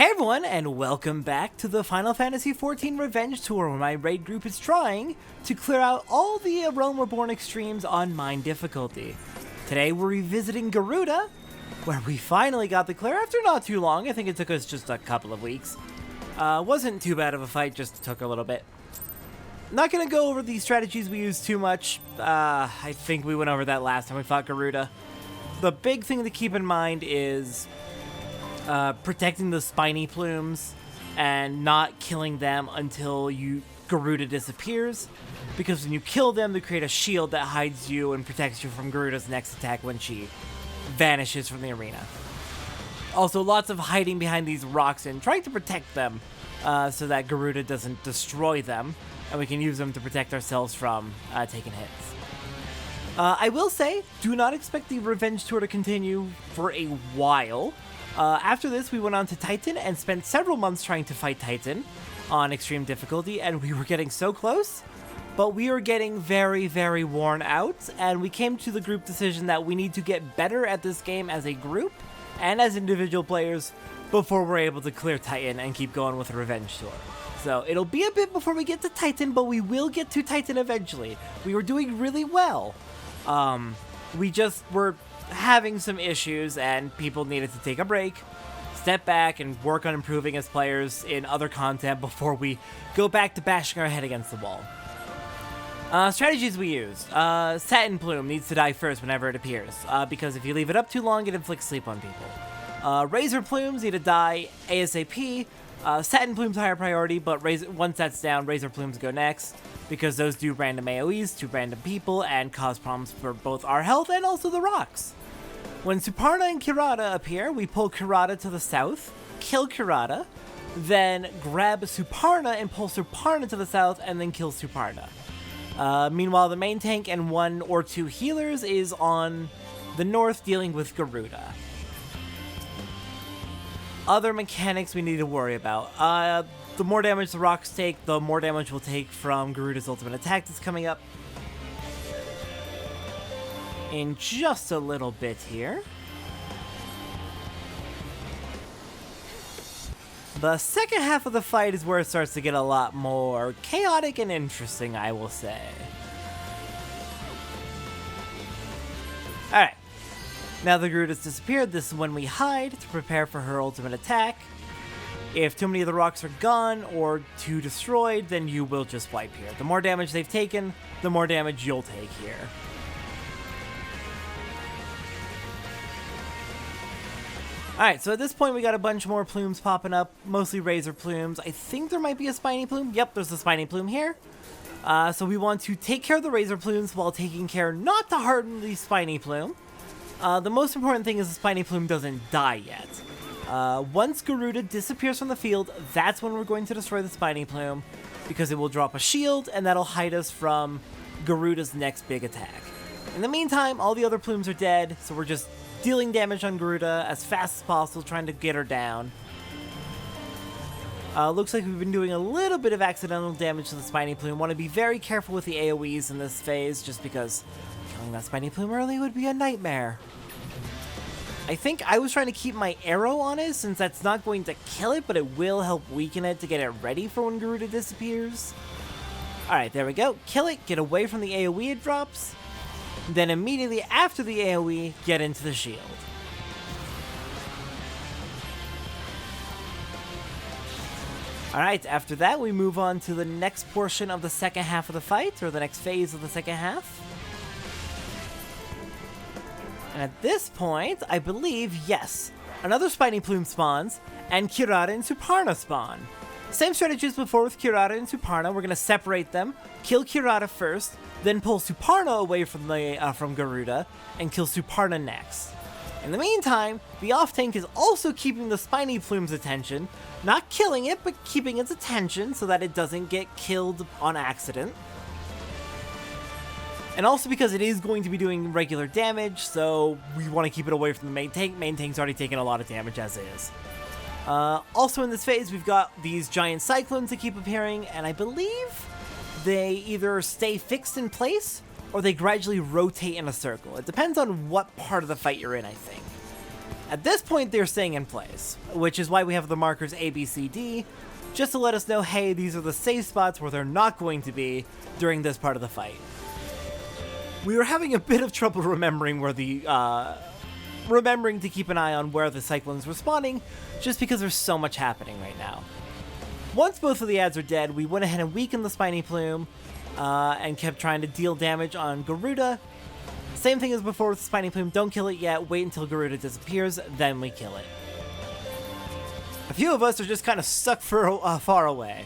Hey everyone, and welcome back to the Final Fantasy XIV Revenge Tour, where my raid group is trying to clear out all the Realm Reborn extremes on Mine difficulty. Today we're revisiting Garuda, where we finally got the clear after not too long. I think it took us just a couple of weeks. Wasn't too bad of a fight, just took a little bit. Not gonna go over the strategies we used too much. I think we went over that last time we fought Garuda. The big thing to keep in mind is protecting the spiny plumes and not killing them until Garuda disappears, because when you kill them, they create a shield that hides you and protects you from Garuda's next attack when she vanishes from the arena. Also, lots of hiding behind these rocks and trying to protect them so that Garuda doesn't destroy them, and we can use them to protect ourselves from taking hits. I will say, do not expect the Revenge Tour to continue for a while. After this, we went on to Titan and spent several months trying to fight Titan on extreme difficulty, and we were getting so close, but we were getting very, very worn out, and we came to the group decision that we need to get better at this game as a group and as individual players before we're able to clear Titan and keep going with the Revenge Tour. So it'll be a bit before we get to Titan, but we will get to Titan eventually. We were doing really well. We just were having some issues and people needed to take a break, step back, and work on improving as players in other content before we go back to bashing our head against the wall. Strategies we use. Satin Plume needs to die first whenever it appears, because if you leave it up too long, it inflicts sleep on people. Razor Plumes need to die ASAP. Satin Plume's higher priority, but once that's down, Razor Plumes go next, because those do random AoEs to random people and cause problems for both our health and also the rocks. When Suparna and Kirata appear, we pull Kirata to the south, kill Kirata, then grab Suparna and pull Suparna to the south, and then kill Suparna. Meanwhile, the main tank and one or two healers is on the north dealing with Garuda. Other mechanics we need to worry about. The more damage the rocks take, the more damage we'll take from Garuda's ultimate attack that's coming up in just a little bit here. The second half of the fight is where it starts to get a lot more chaotic and interesting, I will say. Alright. Now that Garuda's disappeared, this is when we hide to prepare for her ultimate attack. If too many of the rocks are gone or too destroyed, then you will just wipe here. The more damage they've taken, the more damage you'll take here. Alright, so at this point we got a bunch more plumes popping up, mostly razor plumes. I think there might be a spiny plume. Yep, there's a spiny plume here. So we want to take care of the razor plumes while taking care not to harden the spiny plume. The most important thing is the spiny plume doesn't die yet. Once Garuda disappears from the field, that's when we're going to destroy the spiny plume, because it will drop a shield and that'll hide us from Garuda's next big attack. In the meantime, all the other plumes are dead, so we're just dealing damage on Garuda as fast as possible, trying to get her down. Looks like we've been doing a little bit of accidental damage to the spiny plume. Want to be very careful with the AoEs in this phase, just because killing that spiny plume early would be a nightmare. I think I was trying to keep my arrow on it, since that's not going to kill it, but it will help weaken it to get it ready for when Garuda disappears. Alright, there we go. Kill it, get away from the AoE it drops. Then immediately after the AoE, get into the shield. Alright, after that we move on to the next portion of the second half of the fight, or the next phase of the second half. And at this point, I believe, yes, another spiny plume spawns, and Kirata and Suparna spawn. Same strategy as before with Kirata and Suparna. We're going to separate them, kill Kirata first, then pull Suparna away from Garuda, and kill Suparna next. In the meantime, the off-tank is also keeping the spiny plume's attention, not killing it, but keeping its attention so that it doesn't get killed on accident. And also because it is going to be doing regular damage, so we want to keep it away from the main tank. Main tank's already taken a lot of damage as is. Also in this phase, we've got these giant cyclones that keep appearing, and I believe they either stay fixed in place or they gradually rotate in a circle. It depends on what part of the fight you're in, I think. At this point, they're staying in place, which is why we have the markers A, B, C, D, just to let us know, hey, these are the safe spots where they're not going to be during this part of the fight. We were having a bit of trouble remembering where remembering to keep an eye on where the cyclones were spawning, just because there's so much happening right now. Once both of the ads are dead, we went ahead and weakened the Spiny Plume, and kept trying to deal damage on Garuda. Same thing as before with the Spiny Plume, don't kill it yet, wait until Garuda disappears, then we kill it. A few of us are just kind of stuck far away.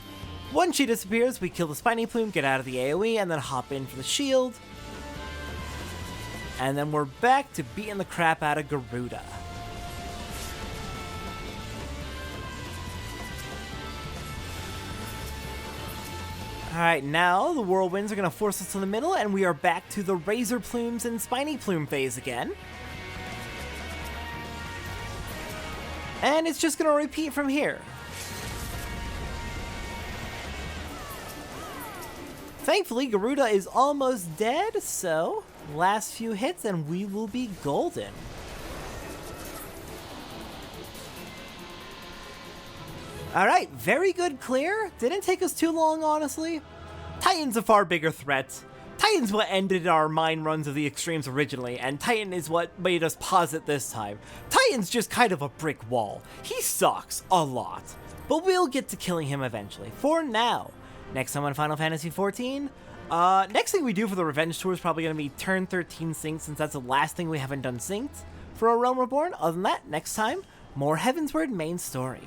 Once she disappears, we kill the Spiny Plume, get out of the AoE, and then hop in for the shield. And then we're back to beating the crap out of Garuda. Alright, now the whirlwinds are going to force us to the middle, and we are back to the Razor Plumes and Spiny Plume phase again. And it's just going to repeat from here. Thankfully, Garuda is almost dead, so last few hits and we will be golden. Alright, very good clear. Didn't take us too long, honestly. Titan's a far bigger threat. Titan's what ended our mine runs of the extremes originally, and Titan is what made us pause it this time. Titan's just kind of a brick wall. He sucks a lot, but we'll get to killing him eventually. For now, next time on Final Fantasy XIV, next thing we do for the Revenge Tour is probably going to be turn 13 synced, since that's the last thing we haven't done synced for A Realm Reborn. Other than that, next time, more Heavensward main story.